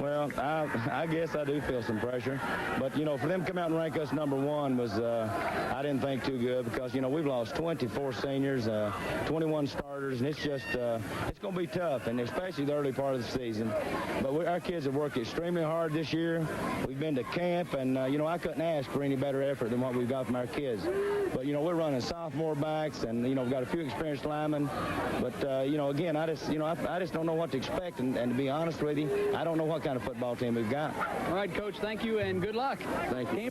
Well, I guess I do feel some pressure. But, you know, for them to come out and rank us number one was, I didn't think too good because, you know, we've lost 24 seniors, 21 starters, and it's just, it's going to be tough, and especially the early part of the season. But our kids have worked extremely hard this year. We've been to camp, and, you know, I couldn't ask for any better effort than what we've got from our kids. But, you know, we're running sophomore backs, and, you know, we've got a few experienced linemen. But, you know, again, I just don't know what to expect, and to be honest with you, I don't know what kind of football team we've got. All right, Coach, thank you, and good luck. Thank you.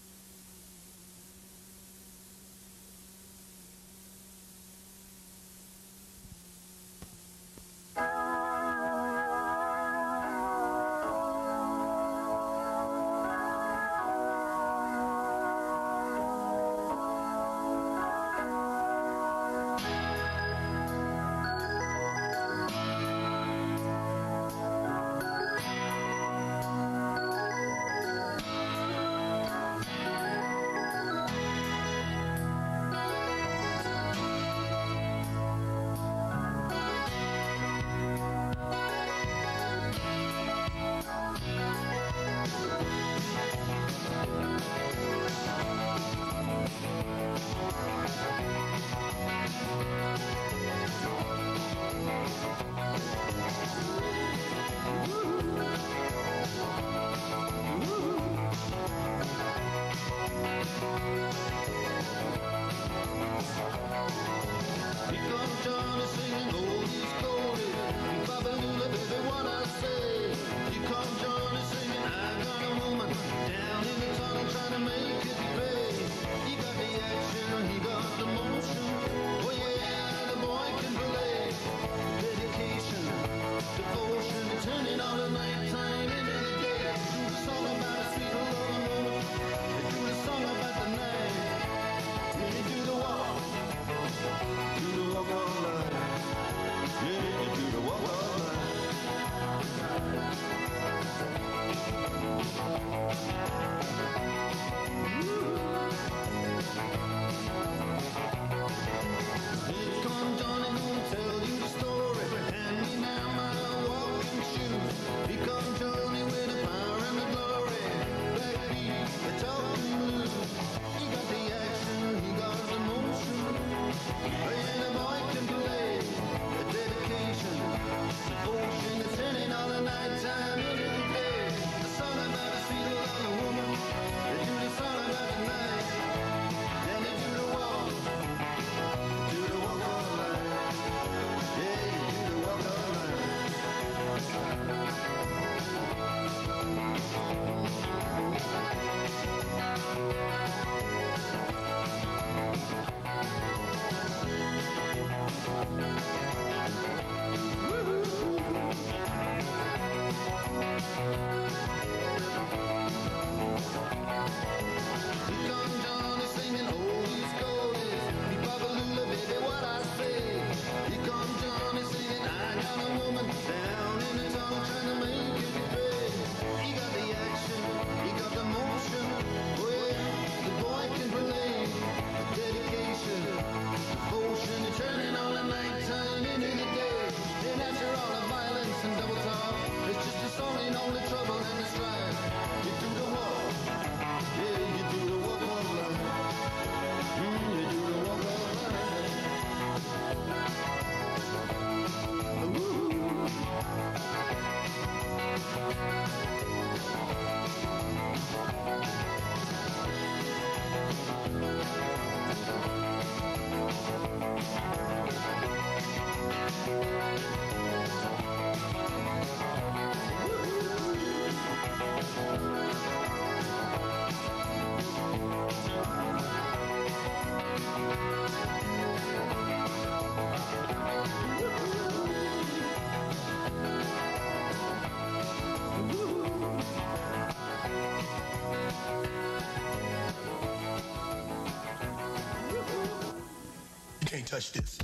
can't touch this.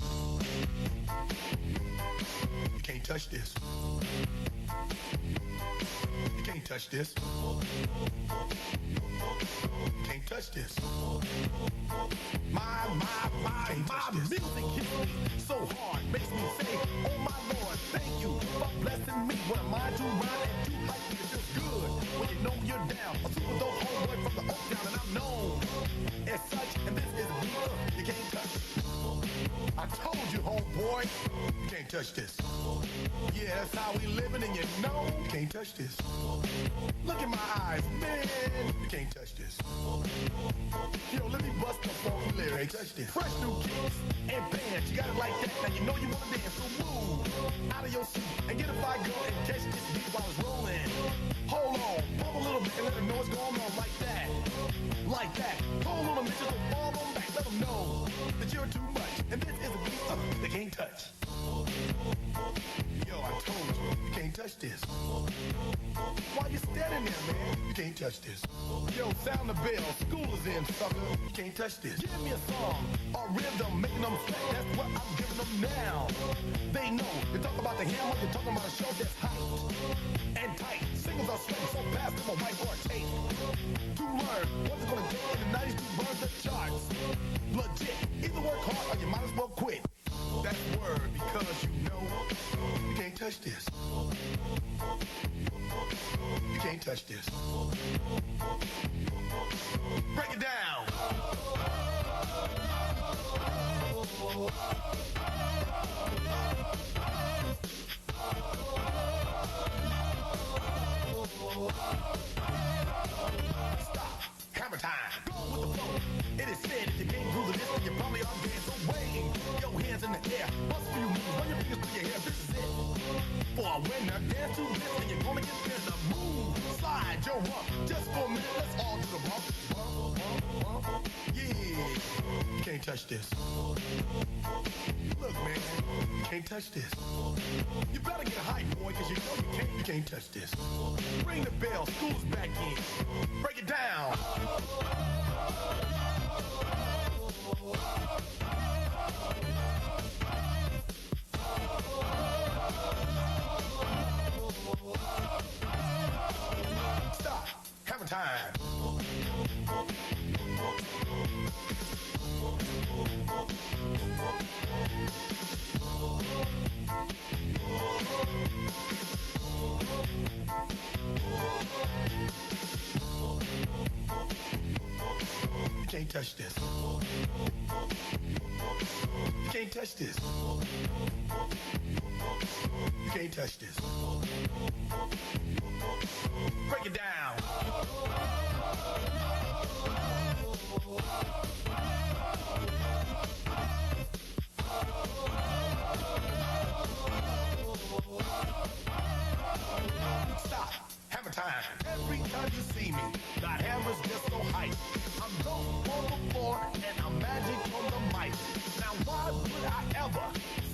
You can't touch this. You can't touch this. You can't touch this. My music hits me so hard, makes me say, oh my Lord, thank you for blessing me. What am I to rhyme and do like now. A super dope homeboy from the Oak Town, and I'm known as such. And this is me. You can't touch it. I told you, homeboy, you can't touch this. Yeah, that's how we living, and you know you can't touch this. Look in my eyes, man, you can't touch this. Yo, let me bust the funky lyrics. Touch this. Fresh new kicks and bands, you got it like that. Now you know you wanna dance, so move out of your seat and get a fire girl and catch this beat while it's rolling. Hold on, pump a little bit and let them know what's going on like that. Like that. Hold on a minute, so fall on back, let them know that you're too much. And this is a beat they can't touch. Yo, I told you can't touch this. Why you standing there, man? You can't touch this. Yo, sound the bell, school is in, sucker. You can't touch this. Give me a song, a rhythm, making them sweat. That's what I'm giving them now. They know. You talk about the hammer, you're talking about a show that's hyped and tight. Singles are sweating so fast, I'm a whiteboard tape. To learn what's it gonna take in the 90s to burn the charts. Legit. Either work hard or you might as well quit. That word, because you know you can't touch this. You can't touch this. Break it down. Stop. Hammer time. Go with the flow. It is said if you can't groove this, then you probably are dead. So wave your hands in the air. Bust a few moves. Run your fingers through your hair. This is it. For a winner, dance to this, and you're gonna get there. The move. Slide your rump. Just for a minute, let's all do the bump. Bump, bump. Yeah. You can't touch this. Look, man. You can't touch this. You better get hype, boy, because you know you can't touch this. Ring the bell. School's back in. Break it down. Stop. Hammer time. You can't touch this. You can't touch this. You can't touch this. Break it down. Stop. Hammer time. Every time you see me, the hammer's just so hype. I'm dope on the floor and I'm magic on the mic. Now why would I ever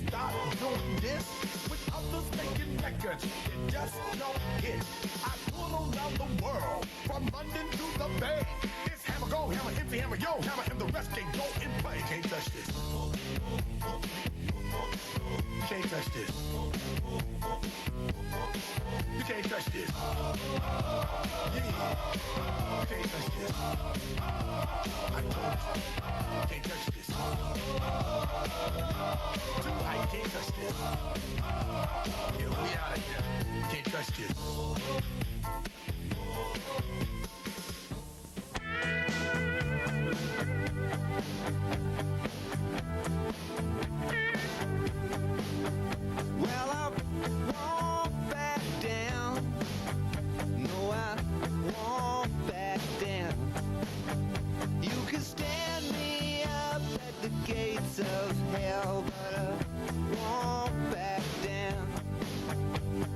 stop doing this? With others making records, it just don't hit. I pull around the world, from London to the Bay. It's hammer go, hammer empty, hammer yo, hammer and the rest can go and play. Can't touch this. You can't touch this. You can't touch this. Yeah. You can't touch this. I told you. You can't touch this. Too high, you can't touch this. Yeah, we out of here. You can't touch this. Well, I won't back down. No, I won't back down. You can stand me up at the gates of hell, but I won't back down.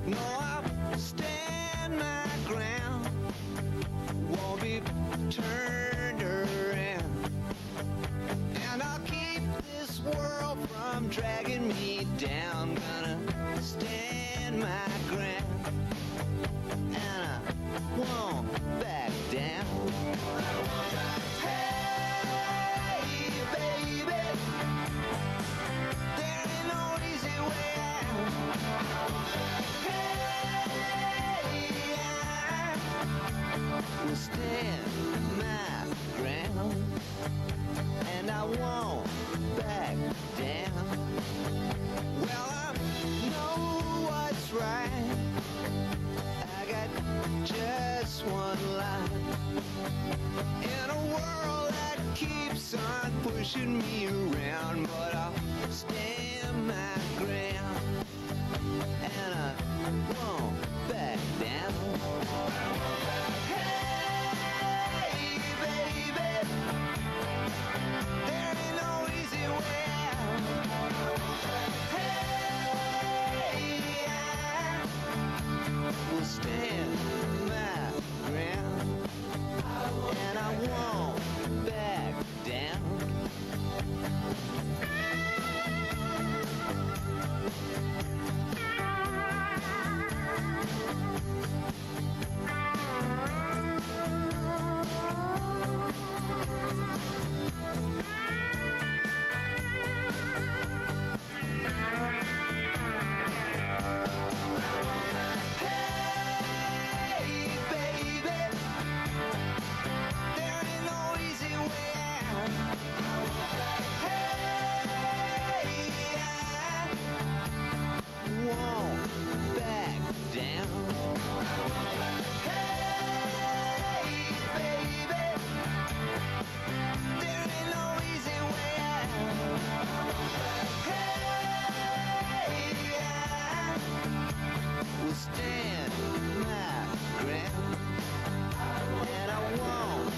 No, I'll stand my ground. Won't be turned around. And I'll keep this world from dragging me down. Gonna stand my ground, and I won't back down. Hey, baby, there ain't no easy way out. Hey, I will stand my ground, and I won't back down. Well, I know what's right. I got just one line. In a world that keeps on pushing me around, but I'll stand my ground, and I won't back down. Hey, baby, there ain't no easy way out. Hey, I will stand my ground, and I won't back down. Stand my ground, and I won't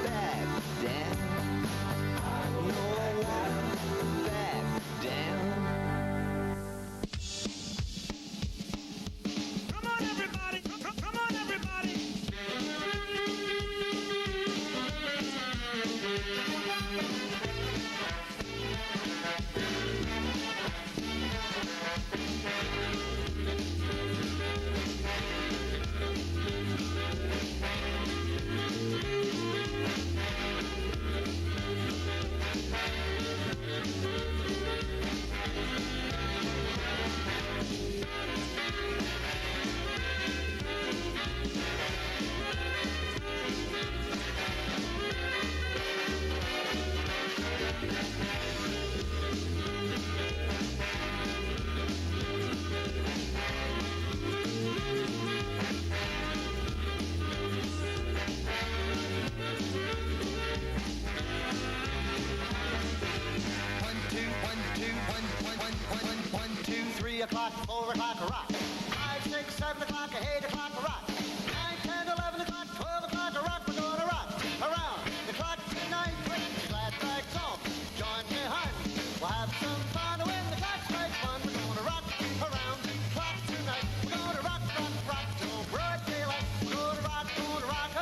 back down. No, I won't back down. Come on, everybody! Come on, everybody! O'clock, 4 o'clock, a rock. 5, 6, 7 o'clock, 8 o'clock, a rock. 9, 10, 11 o'clock, 12 o'clock, a rock. We're gonna rock around the clock tonight. Put your glad rags on. Join me, hun. We'll have some fun when the clock strikes 1. We're gonna rock around the clock tonight. We're gonna rock, rock, rock till broad daylight. We're gonna rock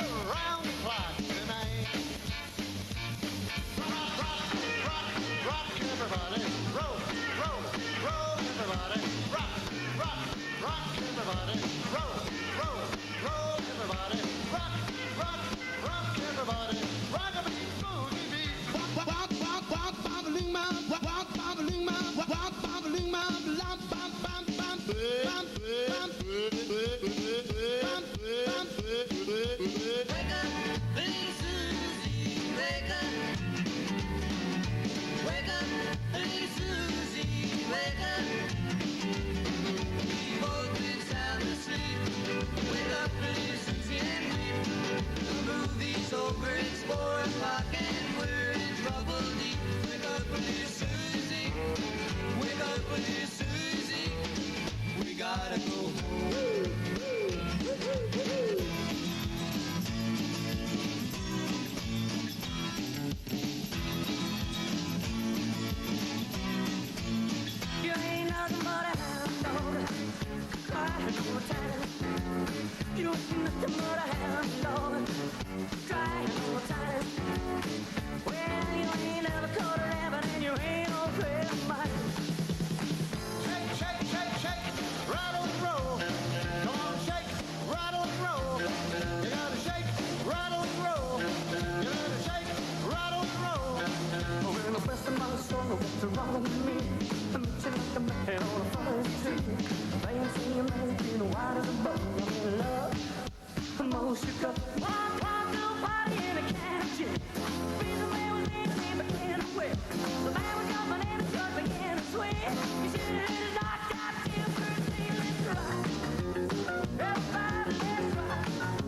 around the clock tonight. Rock, rock, rock, rock, everybody. Roll, roll, roll, everybody. Rock, rock, rock, everybody. Roll, roll, roll, everybody. Rock, rock, rock, everybody. Rock-a-bee, boogie-bee. Walk, walk, walk, walk, bob-a-loom, bop, walk, bob-a-loom, bop, walk, bob-a-loom, bop, lop, bum, bum, bum, bum, bum, Wake up, little Susie, wake up. Wake up, little Susie, wake up. We've all been sound asleep. Wake up, little Susie, and weep. The movie's over, it's 4 o'clock, and we're in trouble deep. Wake up, little Susie, wake up, little Susie. We gotta go home. You ain't nothing but a hound dog, crying all the time. You ain't nothing but a hound dog, crying all the time. Well, you ain't never caught a rabbit and you ain't no friend of mine. Shake, shake, shake, shake, rattle and roll. Come on, shake, rattle and roll. You gotta shake, rattle and roll. You gotta shake, rattle and roll. Well, the best of my soul, what's wrong with me? I'm itching like a man on a falling tree. Fancy a man, you know, white as a boat. I'm in love, I'm all shook up. Walk to a party in a candy. Reason man was dancing in the can of whip. The man was jumping and the truck began to swing. You should have heard a knocked out till first thing, let's rock. Everybody, let's rock.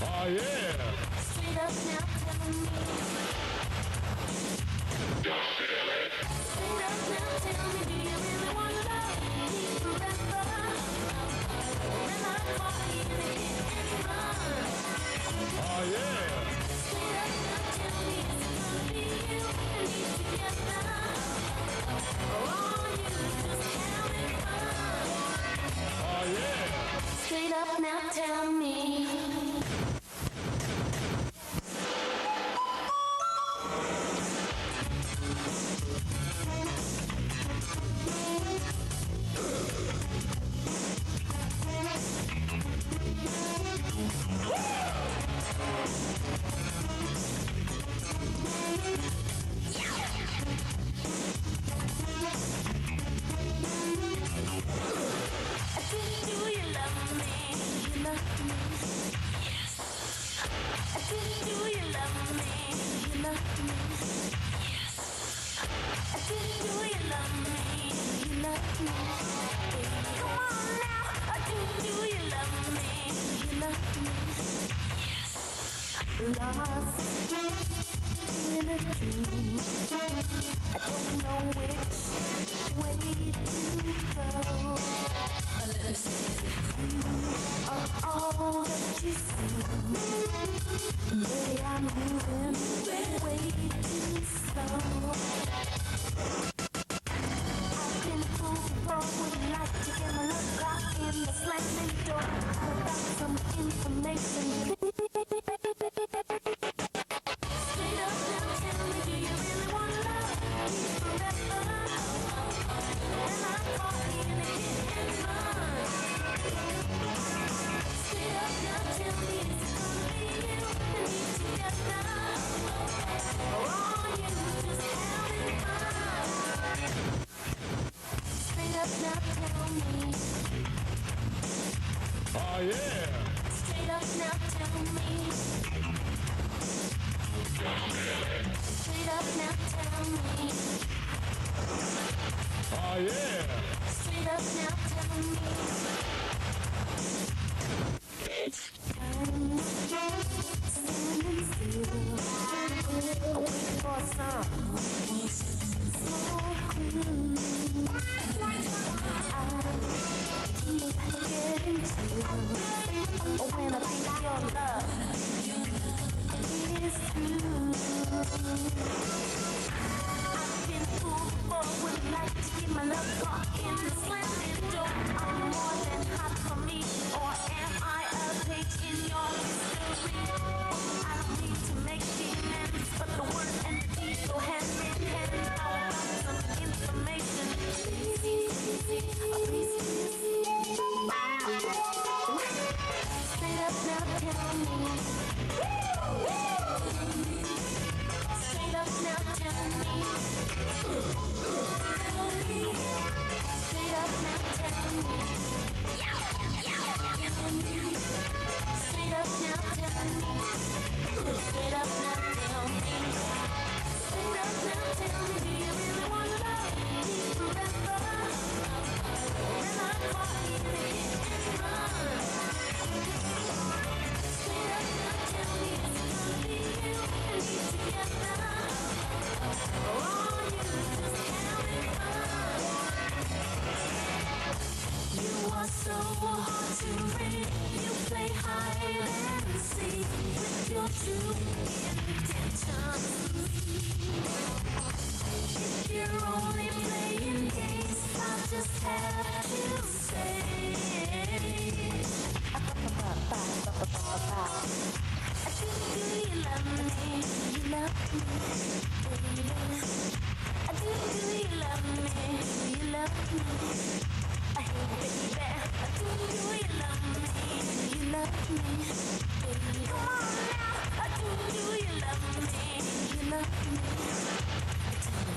Oh, yeah. Straight up now, tell me. Straight up now, tell me, do you really want to love me forever? When I call you to hit and run. Oh, yeah. Straight up now, tell me, is it gonna be you and me together? Or are you just having fun? Oh, yeah. Straight up now, tell me. Do you love me? You love me? Yes. Do you love me? You love me? Yes. Do you love me? You love me? Come on now. Do you love me? You love me? Yes. Lost in a dream. I don't know which way to go. Are all that you see. Maybe I'm moving way too slow. I've been pulled forward like to get my love lock in the slamming door without some information. Straight up now, tell me, do you really want to love me forever? And I caught you in a hit and run. Straight up now, tell me, is it gonna be you and me together? Or are you just having fun? Straight up now, tell me. Oh, yeah. Straight up now, tell me. Straight up now, tell me. Oh, yeah. Straight up now, tell me. Time standing still, waiting for some small clue. I keep getting to when I think your love is true. I've been pulled forward like to get my love caught in the slamming door. Are you more than hot for me, or am I a page in your history? I don't need to make demands, but the word and the deed go hand in hand. I want some information. Please. Straight up now, tell me. Straight up now, tell me. Straight up now, tell me. Straight up now, tell me. Straight up now, tell me. Straight up now, tell me. Do you really want to love me forever? When I caught you in a hit and run. Straight up now, tell me, is it gonna be you and me together? Or are you just having fun? You are so hard to read. You play hide and seek with your true intentions. If you're only playing games, I'll just have to say. Do you love me? You love me, baby. Do you love me? You love me. Hey, baby. Do you love me? You love me, baby. Come on now. Do you love me? You love me. Tell me,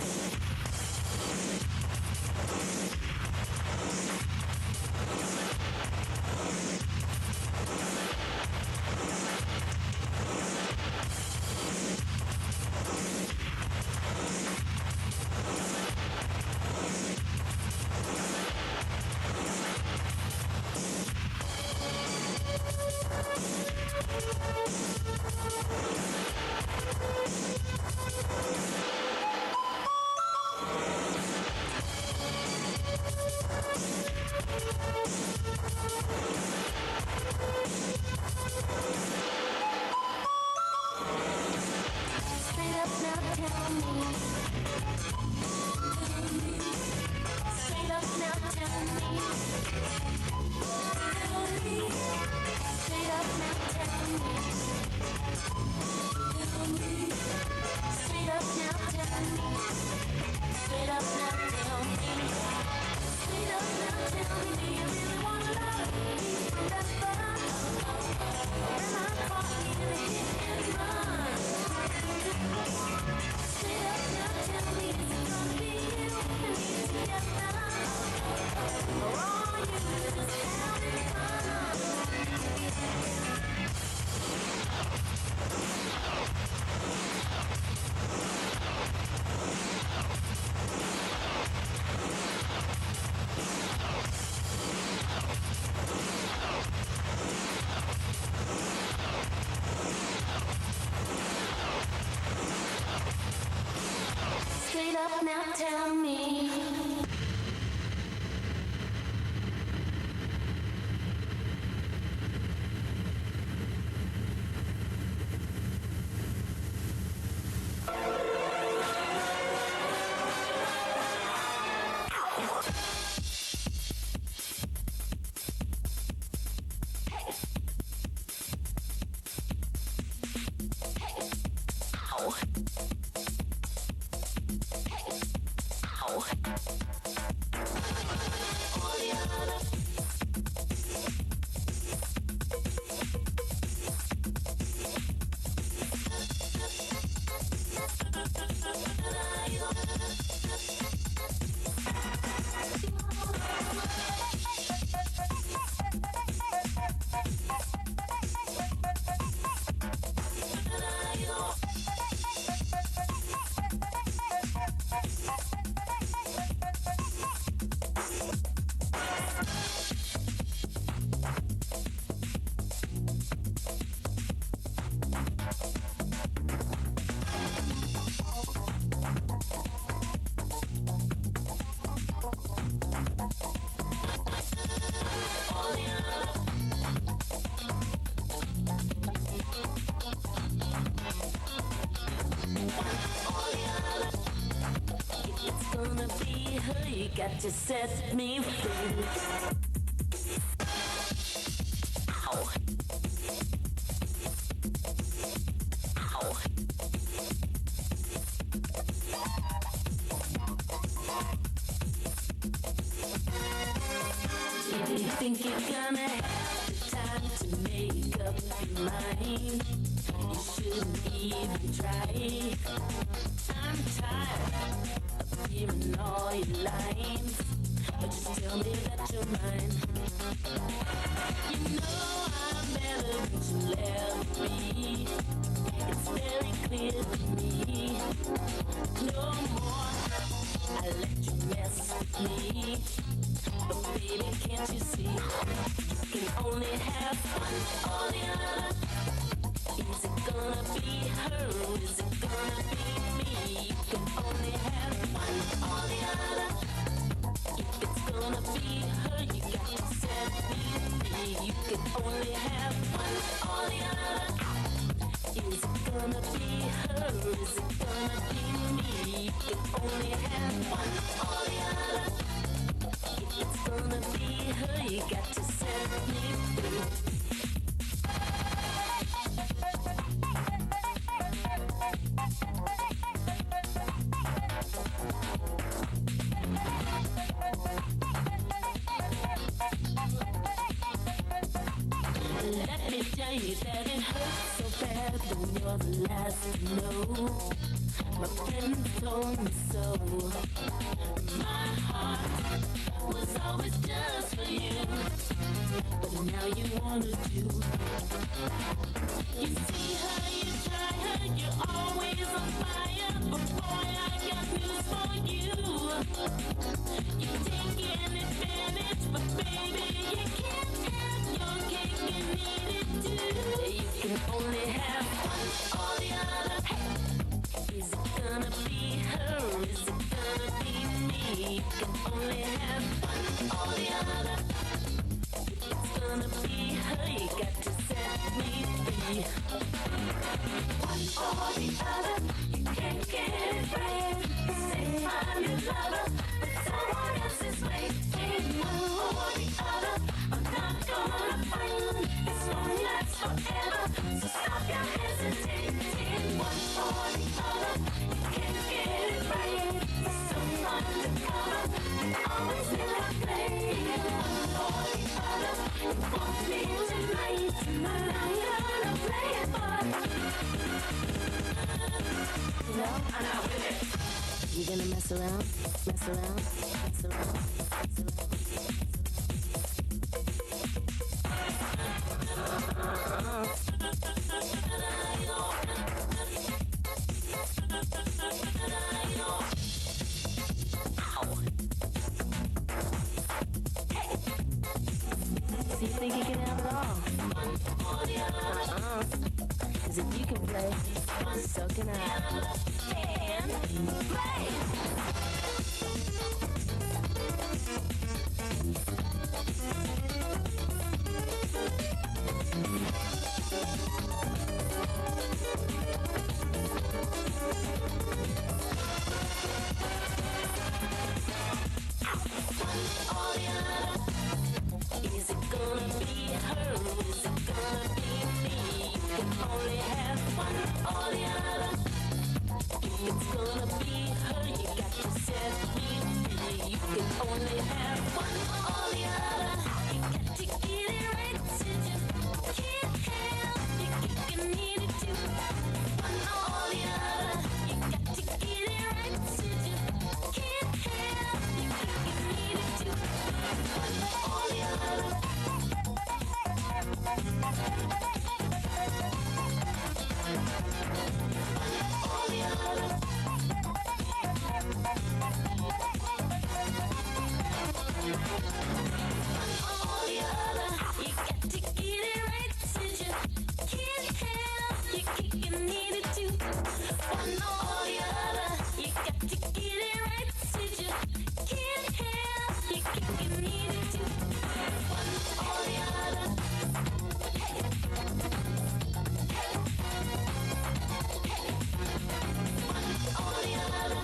Got to set me free. Ow. Ow. If you think you're gonna have the time to make up your mind, you shouldn't even try. I'm tired of hearing all your lines, but just tell me that you're mine. You know I'm better than you'll ever be. It's very clear to me. No more, I let you mess with me. But baby, can't you see? You can only have one or the other. Is it gonna be her or is it gonna be me? You can only have one or the other. If it's gonna be her, you got to set me free. You can only have one or the other. Is it gonna be her or is it gonna be me? You can only have one or the other. If it's gonna be her, you got to set me free. Let me tell you that it hurts so bad when you're the last to know. My friend told me so. My heart was always just for you, but now you wanna do. You see her, you try her, you're always on fire. But boy, I got news for you. You're taking advantage, but baby, you can't have your cake and eat it too. You can only have one or the other. Is it gonna be her or is it gonna be me? You can only have one or the other. If it's gonna be her, you got to set me free. One or the other, you can't get it right. Say find your lover, but someone else is waiting. One or the other, I'm not gonna find. This won't last forever, so stop your hesitating. One or the other, you can't get it right. There's someone to cover, and always will I play. One or the other, you want me tonight, tonight I'm gonna play it for you. No, I'm not with it. You gonna mess around, mess around, mess around, mess around. So you think you can have it all? 'Cause if you can play, so can I. And play! Is it gonna be her or is it gonna be me? You can only have one or the other. one or the other. You got to get it right. Did you can't help you kicking needed to one or the other. Hey, hey, hey, one or the other.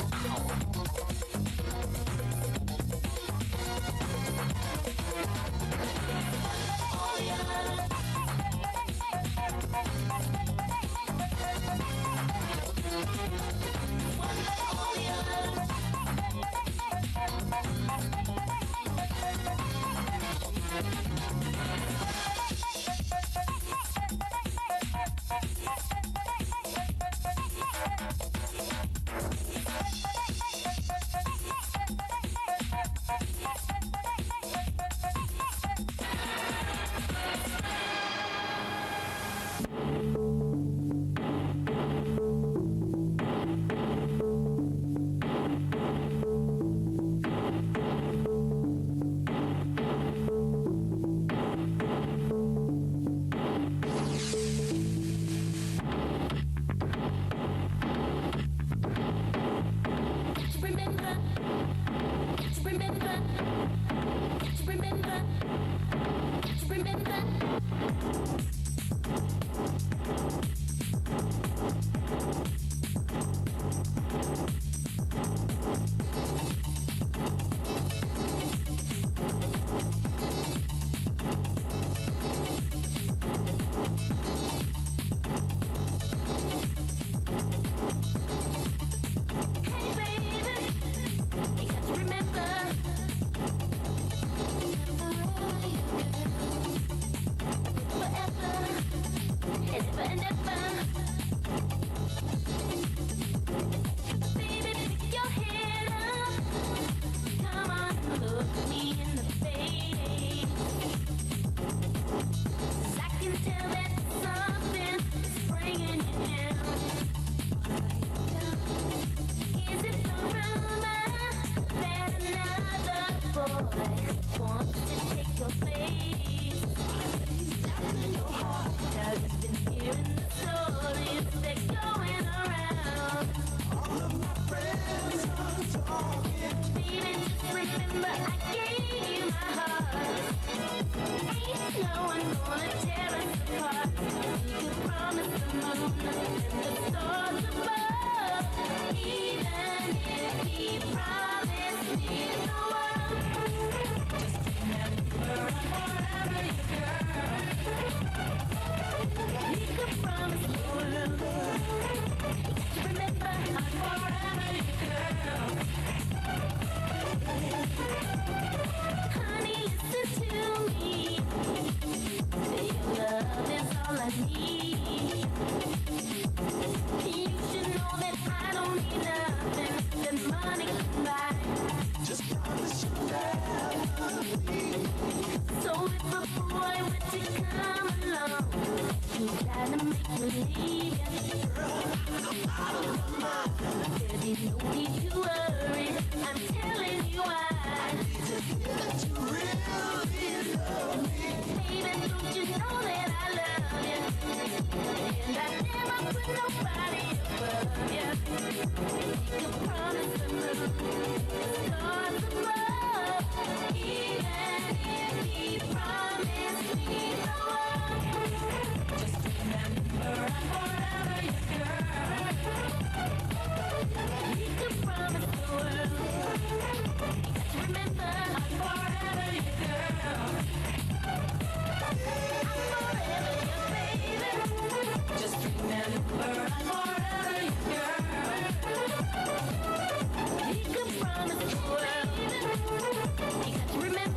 Remember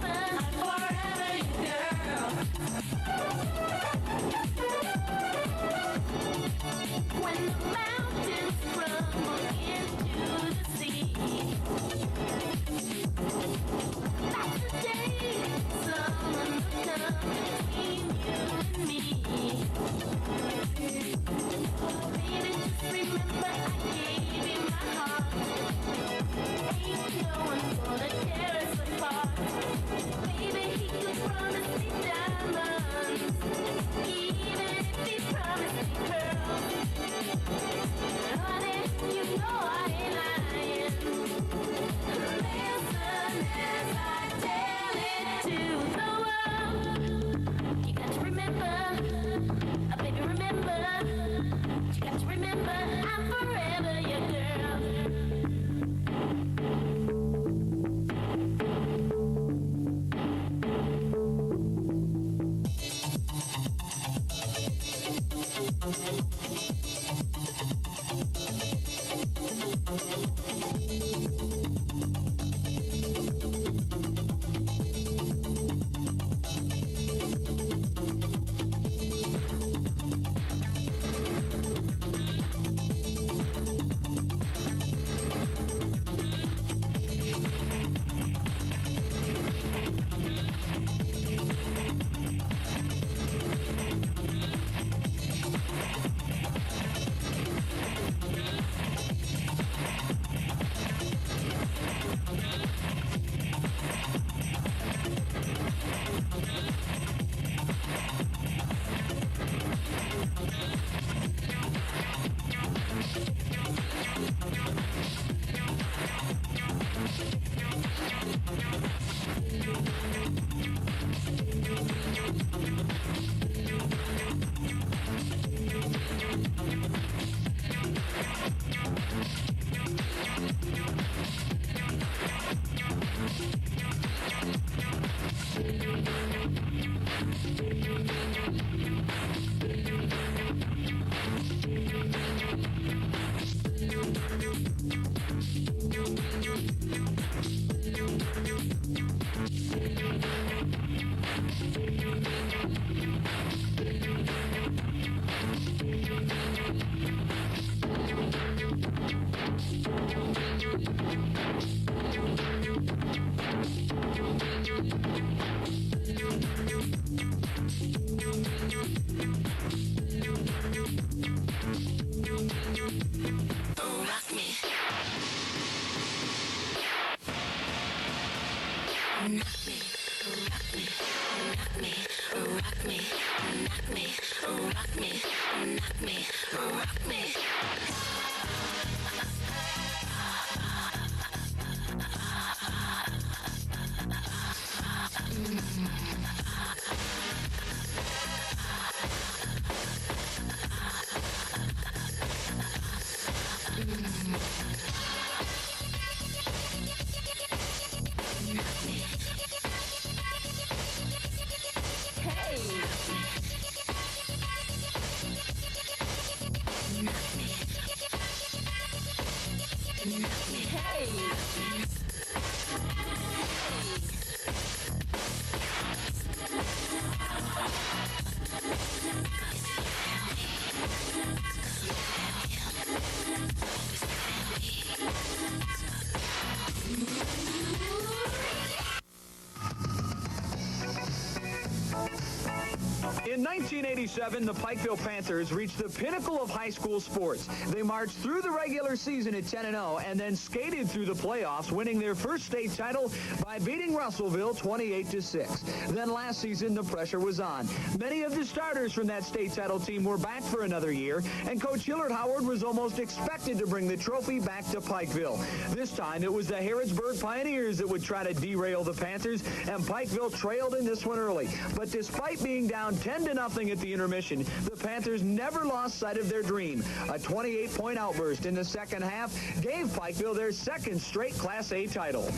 In 1987, the Pikeville Panthers reached the pinnacle of high school sports. They marched through the regular season at 10-0 and then skated through the playoffs, winning their first state title by beating Russellville 28-6. Then last season, the pressure was on. Many of the starters from that state title team were back for another year, and Coach Hillard Howard was almost expected to bring the trophy back to Pikeville. This time, it was the Harrodsburg Pioneers that would try to derail the Panthers, and Pikeville trailed in this one early. But despite being down 10-0 at the intermission, the Panthers never lost sight of their dream. A 28-point outburst in the second half gave Pikeville their second straight Class A title.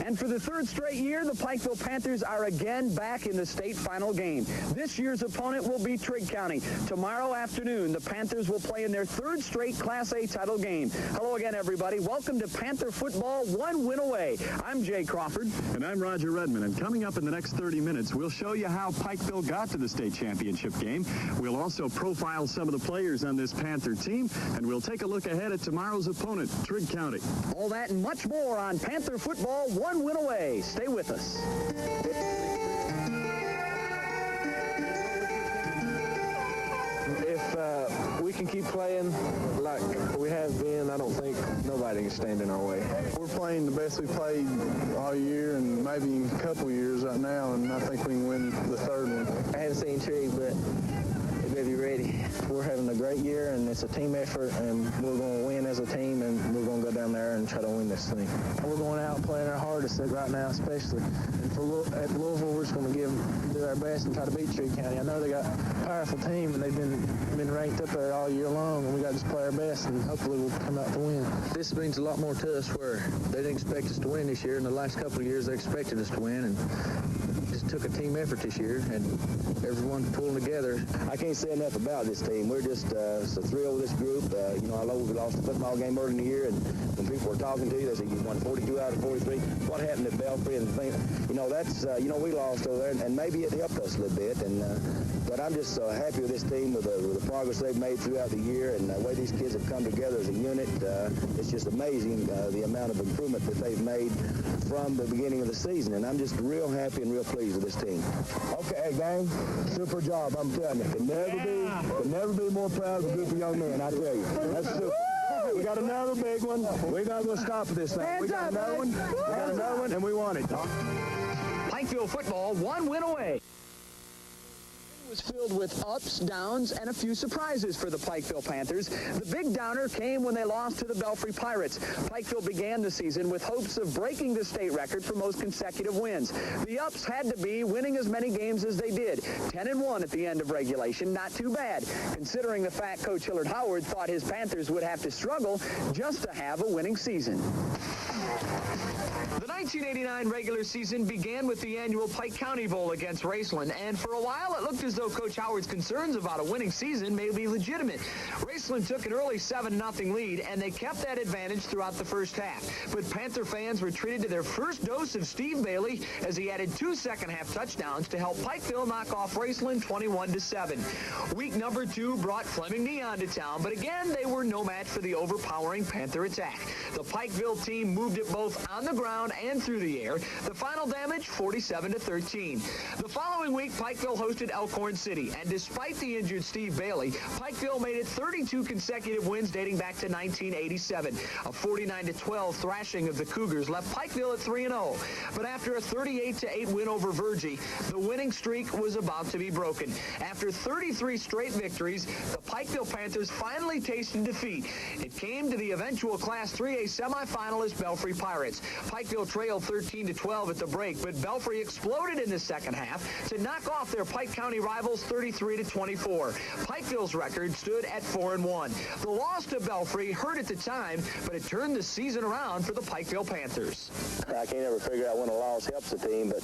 And for the third straight year, the Pikeville Panthers are again back in the state final game. This year's opponent will be Trigg County. Tomorrow afternoon, the Panthers will play in their third straight Class A title game. Hello again, everybody. Welcome to Panther football, one win away. I'm Jay Crawford. And I'm Roger Redmond. And coming up in the next 30 minutes, we'll show you how Pikeville got to the state championship game. We'll also profile some of the players on this Panther team, and we'll take a look ahead at tomorrow's opponent, Trigg County. All that and much more on Panther football, one win away. Stay with us. If we can keep playing like we have been, I don't think nobody can stand in our way. We're playing the best we played all year and maybe a couple years right now, and I think we can win the third one. I haven't seen Trigg, but they better be ready. We're having a great year, and it's a team effort, and we're going to win as a team, and we're going to go down there and try to win this thing. We're going out and playing our hardest right now, especially. And at Louisville, we're just going to do our best and try to beat Trigg County. I know they got a powerful team, and they've been ranked up there all year long, and we got to just play our best, and hopefully we'll come out to win. This means a lot more to us where they didn't expect us to win this year. In the last couple of years, they expected us to win, and just took a team effort this year, and everyone pulling together. I can't say enough about this team. We're just so thrilled with this group. I know we lost a football game early in the year, and when people were talking to you, they said you won 42 out of 43. What happened at Belfry? And that's we lost over there, and maybe it helped us a little bit. But I'm just happy with this team, with the progress they've made throughout the year, and the way these kids have come together as a unit. It's just amazing the amount of improvement that they've made from the beginning of the season, and I'm just real happy and real pleased with this team. Okay, hey, gang, super job, I'm telling you. Could never be more proud of a group of young men, I tell you. That's super. We got another big one. We're not going to stop at this thing. We got another one, and we want it. Pikeville football, one win away. Was filled with ups, downs, and a few surprises for the Pikeville Panthers. The big downer came when they lost to the Belfry Pirates. Pikeville began the season with hopes of breaking the state record for most consecutive wins. The ups had to be winning as many games as they did. 10-1 at the end of regulation, not too bad, considering the fact Coach Hillard Howard thought his Panthers would have to struggle just to have a winning season. The 1989 regular season began with the annual Pike County Bowl against Raceland, and for a while it looked as though Coach Howard's concerns about a winning season may be legitimate. Raceland took an early 7-0 lead, and they kept that advantage throughout the first half. But Panther fans were treated to their first dose of Steve Bailey as he added 2 second-half touchdowns to help Pikeville knock off Raceland 21-7. Week number 2 brought Fleming Neon to town, but again they were no match for the overpowering Panther attack. The Pikeville team moved it both on the ground and through the air. The final damage, 47-13. The following week, Pikeville hosted Elkhorn City, and despite the injured Steve Bailey, Pikeville made it 32 consecutive wins dating back to 1987. A 49-12 thrashing of the Cougars left Pikeville at 3-0. But after a 38-8 win over Virgie, the winning streak was about to be broken. After 33 straight victories, the Pikeville Panthers finally tasted defeat. It came to the eventual Class 3A semifinalist Belfry Pirates. Pikeville trailed 13-12 at the break, but Belfry exploded in the second half to knock off their Pike County rivals 33-24. Pikeville's record stood at 4-1. The loss to Belfry hurt at the time, but it turned the season around for the Pikeville Panthers. I can't ever figure out when a loss helps a team, but,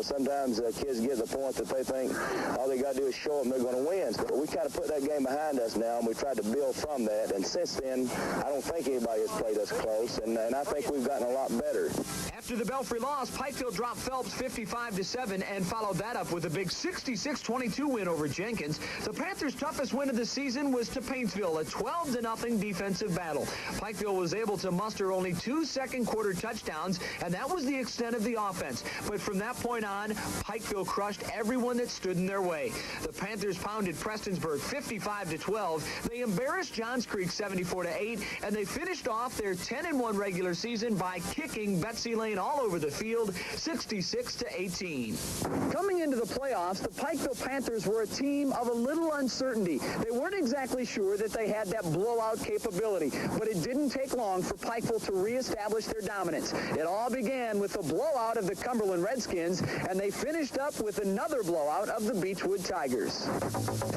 sometimes kids get to the point that they think all they got to do is show them they're going to win. But we kind of put that game behind us now, and we tried to build from that. And since then, I don't think anybody has played us close, and I think we've gotten a lot better. After the Belfry loss, Pikeville dropped Phelps 55-7 and followed that up with a big 66-22 win over Jenkins. The Panthers' toughest win of the season was to Paintsville, a 12-0 defensive battle. Pikeville was able to muster only 2 second-quarter touchdowns, and that was the extent of the offense. But from that point on, Pikeville crushed everyone that stood in their way. The Panthers pounded Prestonsburg 55-12. They embarrassed Johns Creek 74-8, and they finished off their 10-1 regular season by kicking Betsy Lane all over the field 66-18. Coming into the playoffs, the Pikeville Panthers were a team of a little uncertainty. They weren't exactly sure that they had that blowout capability, but it didn't take long for Pikeville to reestablish their dominance. It all began with the blowout of the Cumberland Redskins, and they finished up with another blowout of the Beechwood Tigers.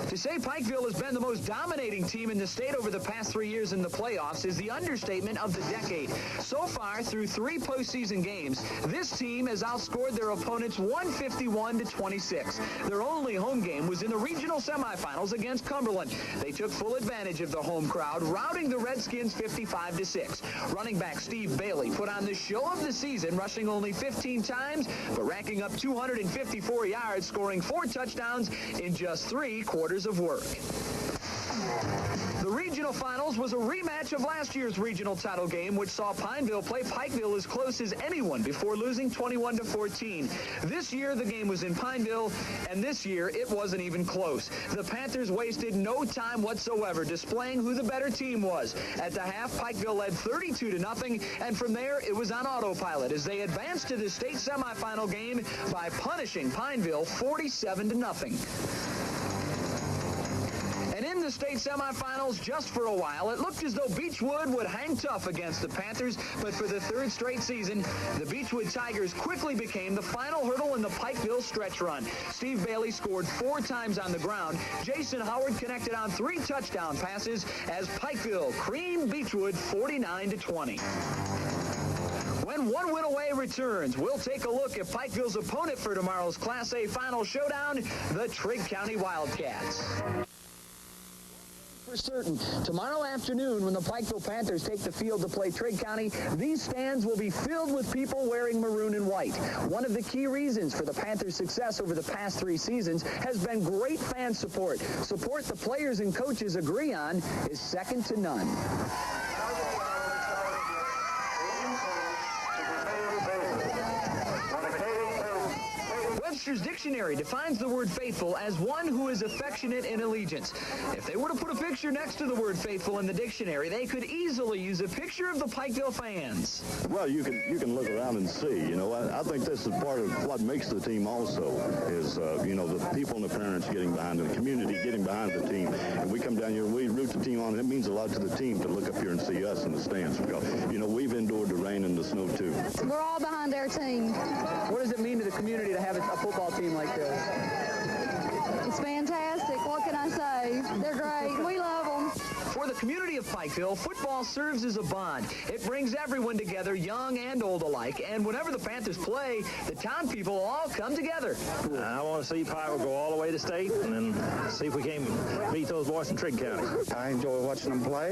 To say Pikeville has been the most dominating team in the state over the past 3 years in the playoffs is the understatement of the decade. So far, through 3 postseason games, this team has outscored their opponents 151-26. Their only home game was in the regional semifinals against Cumberland. They took full advantage of the home crowd, routing the Redskins 55-6. Running back Steve Bailey put on the show of the season, rushing only 15 times, but racking up 254 yards, scoring 4 touchdowns in just 3 quarters of work. The regional finals was a rematch of last year's regional title game, which saw Pineville play Pikeville as close as anyone before losing 21-14. This year, the game was in Pineville, and this year, it wasn't even close. The Panthers wasted no time whatsoever displaying who the better team was. At the half, Pikeville led 32-0, and from there, it was on autopilot as they advanced to the state semifinal game by punishing Pineville 47-0. And in the state semifinals, just for a while, it looked as though Beechwood would hang tough against the Panthers, but for the 3rd straight season, the Beechwood Tigers quickly became the final hurdle in the Pikeville stretch run. Steve Bailey scored 4 times on the ground. Jason Howard connected on 3 touchdown passes as Pikeville creamed Beechwood 49-20. When One Win Away returns, we'll take a look at Pikeville's opponent for tomorrow's Class A final showdown, the Trigg County Wildcats. For certain, tomorrow afternoon when the Pikeville Panthers take the field to play Trigg County, these stands will be filled with people wearing maroon and white. One of the key reasons for the Panthers' success over the past 3 seasons has been great fan support. Support the players and coaches agree on is second to none. Webster's Dictionary defines the word faithful as one who is affectionate in allegiance. If they were to put a picture next to the word faithful in the dictionary, they could easily use a picture of the Pikeville fans. Well, you can look around and see. I think this is part of what makes the team also is, the people and the parents getting behind the community, getting behind the team. And we come down here, we root the team on, and it means a lot to the team to look up here and see us in the stands. Because, we've endured the rain and the snow, too. We're all behind our team. What does it mean to the community to have a football team like this? It's fantastic. What can I say? They're great. We love them. For the community of Pikeville, football serves as a bond. It brings everyone together, young and old alike, and whenever the Panthers play, the town people all come together. I want to see Pikeville go all the way to state and then see if we can beat those boys in Trigg County. I enjoy watching them play,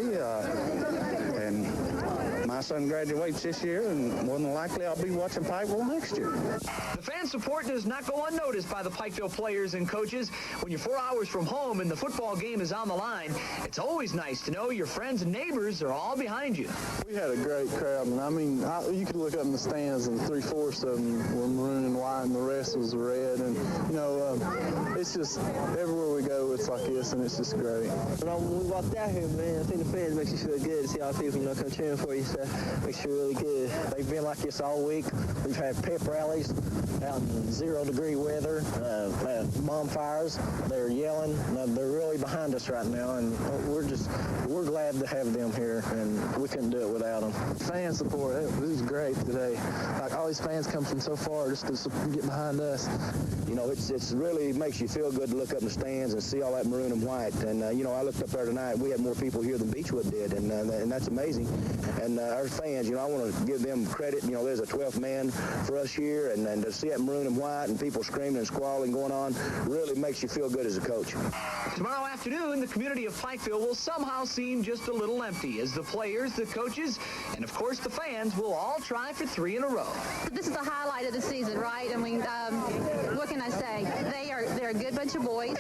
and my son graduates this year, and more than likely I'll be watching Pikeville next year. The fan support does not go unnoticed by the Pikeville players and coaches. When you're 4 hours from home and the football game is on the line, it's always nice to know your friends and neighbors are all behind you. We had a great crowd, and I mean, you could look up in the stands, and 3/4 of them were maroon and white, and the rest was red. And you know, it's just everywhere we go, it's like this, and it's just great. When we walked out here, man, I think the fans makes you feel good to see all the people, come cheering for you. So makes you really good. They've been like this all week. We've had pep rallies out in 0-degree weather, bonfires. They're yelling. They're really behind us right now, and we're glad to have them here, and we couldn't do it without them. Fan support, it was great today. Like all these fans come from so far just to get behind us. You know, it's really makes you feel good to look up in the stands and see all that maroon and white. And you know, I looked up there tonight. We had more people here than Beechwood did, and that's amazing. And our fans, I want to give them credit. There's a 12th man for us here, and to see that maroon and white and people screaming and squalling going on really makes you feel good as a coach. Tomorrow afternoon, the community of Pikeville will somehow seem just a little empty as the players, the coaches, and of course the fans will all try for 3 in a row. This is the highlight of the season, right? I mean, what can I say? They're a good bunch of boys.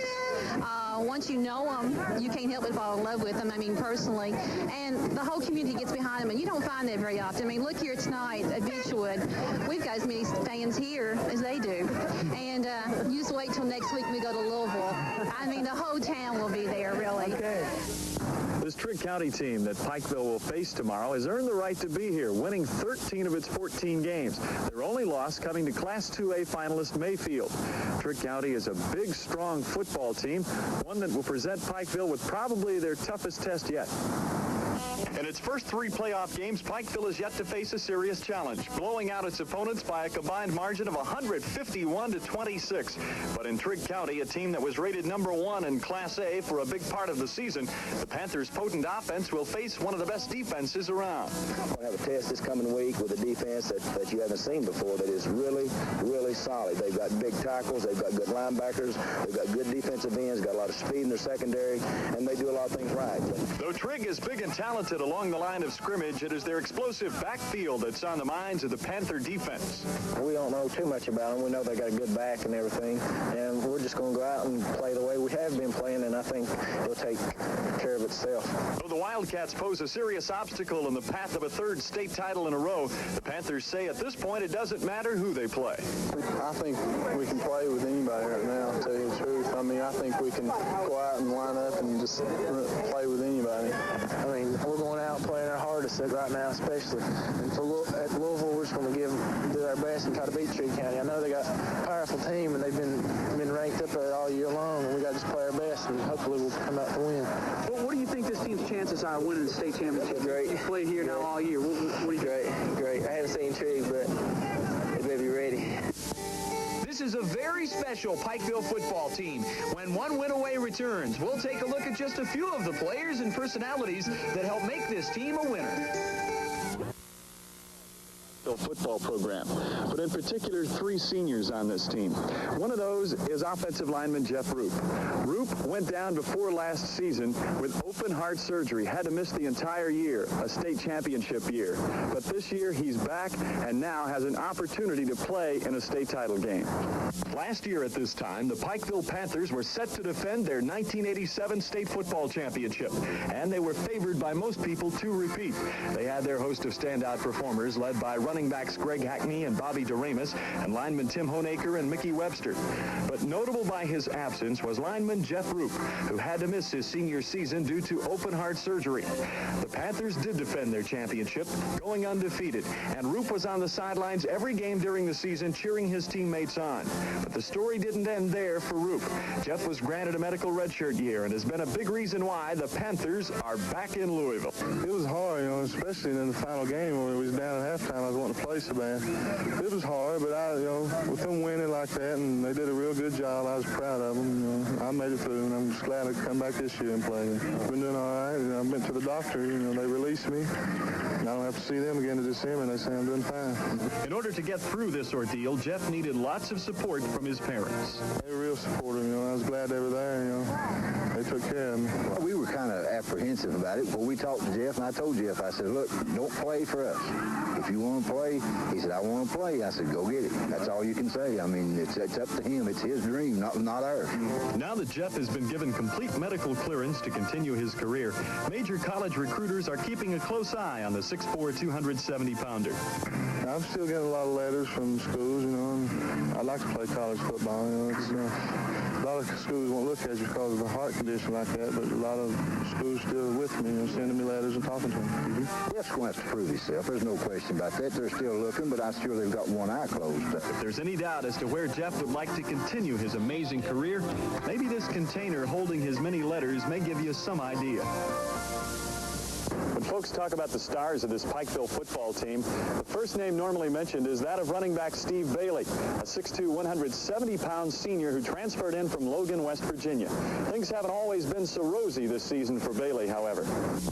Once you know them, you can't help but fall in love with them, I mean, personally. And the whole community gets behind them, and you don't find that very often. I mean, look here tonight at Beechwood. We've got as many fans here as they do. And you just wait till next week when we go to Louisville. I mean, the whole town will be there, really. Okay. This Trigg County team that Pikeville will face tomorrow has earned the right to be here, winning 13 of its 14 games. Their only loss coming to Class 2A finalist Mayfield. Trigg County is a big, strong football team, one that will present Pikeville with probably their toughest test yet. In its first 3 playoff games, Pikeville is yet to face a serious challenge, blowing out its opponents by a combined margin of 151-26. But in Trigg County, a team that was rated #1 in Class A for a big part of the season, the Panthers' potent offense will face one of the best defenses around. We'll have a test this coming week with a defense that you haven't seen before that is really, really solid. They've got big tackles, they've got good linebackers, they've got good defensive ends, got a lot of speed in their secondary, and they do a lot of things right. Though Trigg is big and talented along the line of scrimmage, it is their explosive backfield that's on the minds of the Panther defense. We don't know too much about them. We know they got a good back and everything, and we're just going to go out and play the way we have been playing, and I think it'll take care of itself. Though the Wildcats pose a serious obstacle in the path of a 3rd state title in a row, the Panthers say at this point it doesn't matter who they play. I think we can play with anybody right now, to tell you the truth. I mean, I think we can go out and line up and just play with anybody. I mean, we're going out playing our hardest right now, especially. And at Louisville, we're just going to do our best and try to beat Trigg County. I know they got a powerful team, and they've been ranked up there all year long, and we got to just play our best, and hopefully we'll come out to win. What do you think this team's chances are winning the state championship? Great. You've played here now all year. What do you think? Great. I haven't seen Trigg, but they better be ready. This is a very special Pikeville football team. When one win away returns, we'll take a look at just a few of the players and personalities that help make this team a winner. Football program, but in particular 3 seniors on this team. One of those is offensive lineman Jeff Roop. Roop went down before last season with open heart surgery, had to miss the entire year, a state championship year. But this year he's back and now has an opportunity to play in a state title game. Last year at this time, the Pikeville Panthers were set to defend their 1987 state football championship, and they were favored by most people to repeat. They had their host of standout performers led by running backs Greg Hackney and Bobby DeRamus and linemen Tim Honaker and Mickey Webster. But notable by his absence was lineman Jeff Roop, who had to miss his senior season due to open heart surgery. The Panthers did defend their championship, going undefeated, and Roop was on the sidelines every game during the season cheering his teammates on. But the story didn't end there for Roop. Jeff was granted a medical redshirt year and has been a big reason why the Panthers are back in Louisville. It was hard, especially in the final game when it was down at halftime. I was wanting to play so bad. It was hard, but with them winning like that, and they did a real good job, I was proud of them. I I made it through, and I'm just glad I come back this year and play. I've been doing all right, and I've been to the doctor. They released me. And I don't have to see them again in December, and they say I'm doing fine. In order to get through this ordeal, Jeff needed lots of support from his parents. They were real supportive. I was glad they were there. They took care of me. We were kind of apprehensive about it, but we talked to Jeff, and I told Jeff, I said, look, don't play for us. If you want to play, he said, I want to play. I said, go get it. That's all you can say. I mean, it's up to him. It's his dream, not ours. Now that Jeff has been given complete medical clearance to continue his career, major college recruiters are keeping a close eye on the 6'4", 270-pounder. I'm still getting a lot of letters from schools, and I'd like to play college football. A lot of schools won't look at you because of a heart condition like that, but a lot of schools still with me, sending me letters and talking to me. Jeff's going to have to prove himself. There's no question about that. They're still looking, but I'm sure they've got one eye closed. If there's any doubt as to where Jeff would like to continue his amazing career, maybe this container holding his many letters may give you some idea. When folks talk about the stars of this Pikeville football team, the first name normally mentioned is that of running back Steve Bailey, a 6'2", 170-pound senior who transferred in from Logan, West Virginia. Things haven't always been so rosy this season for Bailey, however.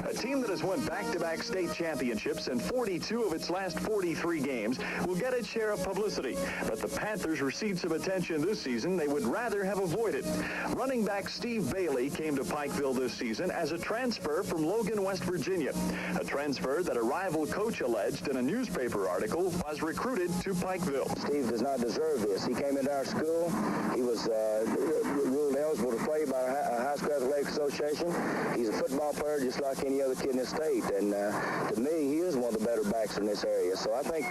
A team that has won back-to-back state championships in 42 of its last 43 games will get its share of publicity, but the Panthers received some attention this season they would rather have avoided. Running back Steve Bailey came to Pikeville this season as a transfer from Logan, West Virginia. A transfer that a rival coach alleged in a newspaper article was recruited to Pikeville. Steve does not deserve this. He came into our school. He was ruled eligible to play by a high school athletic association. He's a football player just like any other kid in the state. And to me, he is one of the better backs in this area. So I think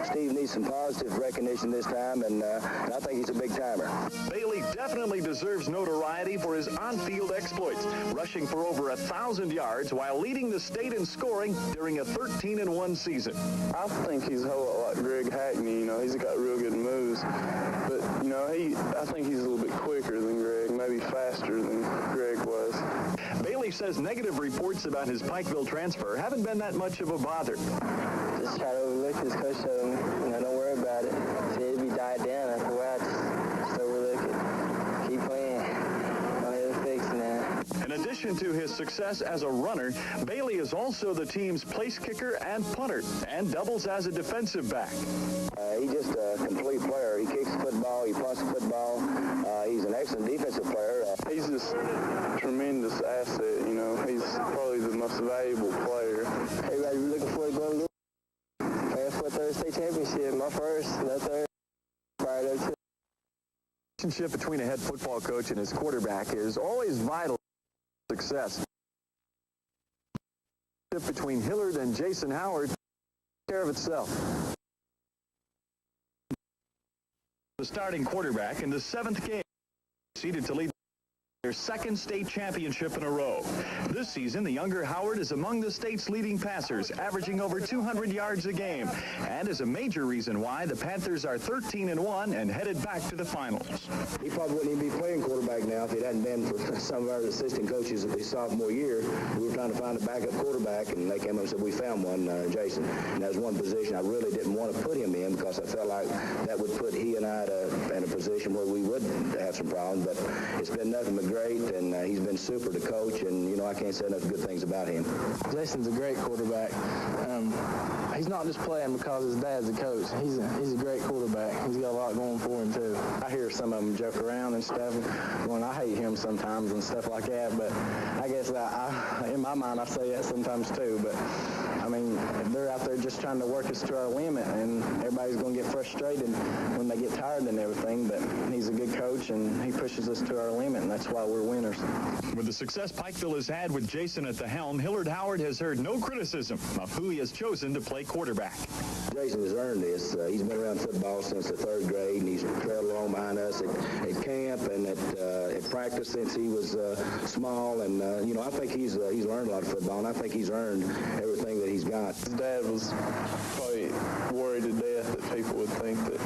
Steve needs some positive recognition this time, and I think he's a big timer. Bailey definitely deserves notoriety for his on-field exploits, rushing for over 1,000 yards while leading the state in scoring during a 13-1 season. I think he's a whole lot like Greg Hackney. He's got real good moves. But, I think he's a little bit quicker than Greg, maybe faster than Greg was. Bailey says negative reports about his Pikeville transfer haven't been that much of a bother. Just try to overlook this. Coach told me, don't worry about it. See, it'll be died down after a while. Just overlook it. Keep playing. Don't have to fix it now. In addition to his success as a runner, Bailey is also the team's place kicker and punter, and doubles as a defensive back. He's just a complete player. He kicks the football, he punts the football. He's an excellent defensive player. He's just a tremendous asset. He's probably the most valuable player. Everybody looking forward to going to play for a third state championship. My first, not third. Prior to The relationship between a head football coach and his quarterback is always vital to success. The relationship between Hillard and Jason Howard takes care of itself. The starting quarterback in the 7th game, seeded to lead their second state championship in a row. This season, the younger Howard is among the state's leading passers, averaging over 200 yards a game, and is a major reason why the Panthers are 13-1 and headed back to the finals. He probably wouldn't even be playing quarterback now if it hadn't been for some of our assistant coaches of his sophomore year. We were trying to find a backup quarterback, and they came up and said, we found one, Jason. And that was one position I really didn't want to put him in because I felt like that would put he and I in a position where we would have some problems. But it's been nothing but great, and he's been super to coach, and I can't say enough good things about him. Jason's a great quarterback. He's not just playing because his dad's a coach. He's a great quarterback. He's got a lot going for him too. I hear some of them joke around and stuff. I hate him sometimes and stuff like that, but I guess in my mind I say that sometimes too. But they're out there just trying to work us to our limit, and everybody's going to get frustrated when they get tired and everything. But he's a good coach, and he pushes us to our limit, and that's why we're winners. With the success Pikeville has had with Jason at the helm, Hillard Howard has heard no criticism of who he has chosen to play quarterback. Jason has earned this. He's been around football since the 3rd grade, and he's trailed along behind us at camp and at practice since he was small. And I think he's learned a lot of football, and I think he's earned everything that he's got. His dad was probably worried to death that people would think that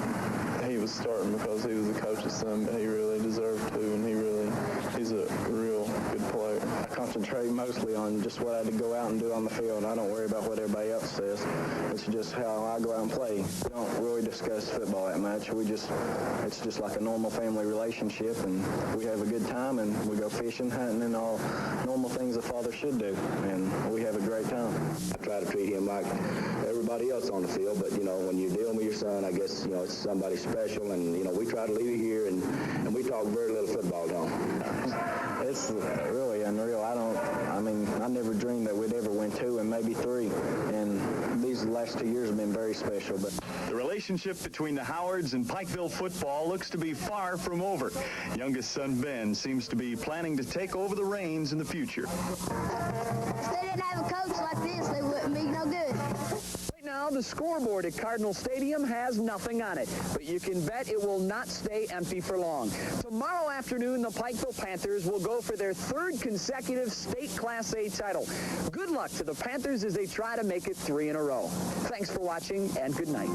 he was starting because he was the coach's son, but he really deserved to, and he's a real good player. I concentrate mostly on just what I had to go out and do on the field. I don't worry about what everybody else says. It's just how I go out and play. We don't really discuss football that much. It's just like a normal family relationship, and we have a good time, and we go fishing, hunting, and all normal things a father should do, and we have a great time. I try to treat him like everybody else on the field, but, when you're dealing with your son, I guess, it's somebody special, and, we try to leave it here, and we talk very little football, don't we? It's really unreal. I never dreamed that we'd ever win 2 and maybe 3, and these last 2 years have been very special. But the relationship between the Howards and Pikeville football looks to be far from over. Youngest son Ben seems to be planning to take over the reins in the future. If they didn't have a coach like this, they wouldn't be no good. Right now, the scoreboard at Cardinal Stadium has nothing on it, but you can bet it will not stay empty for long. Tomorrow afternoon, the Pikeville Panthers will go for their 3rd consecutive state Class A title. Good luck to the Panthers as they try to make it 3 in a row. Thanks for watching, and good night.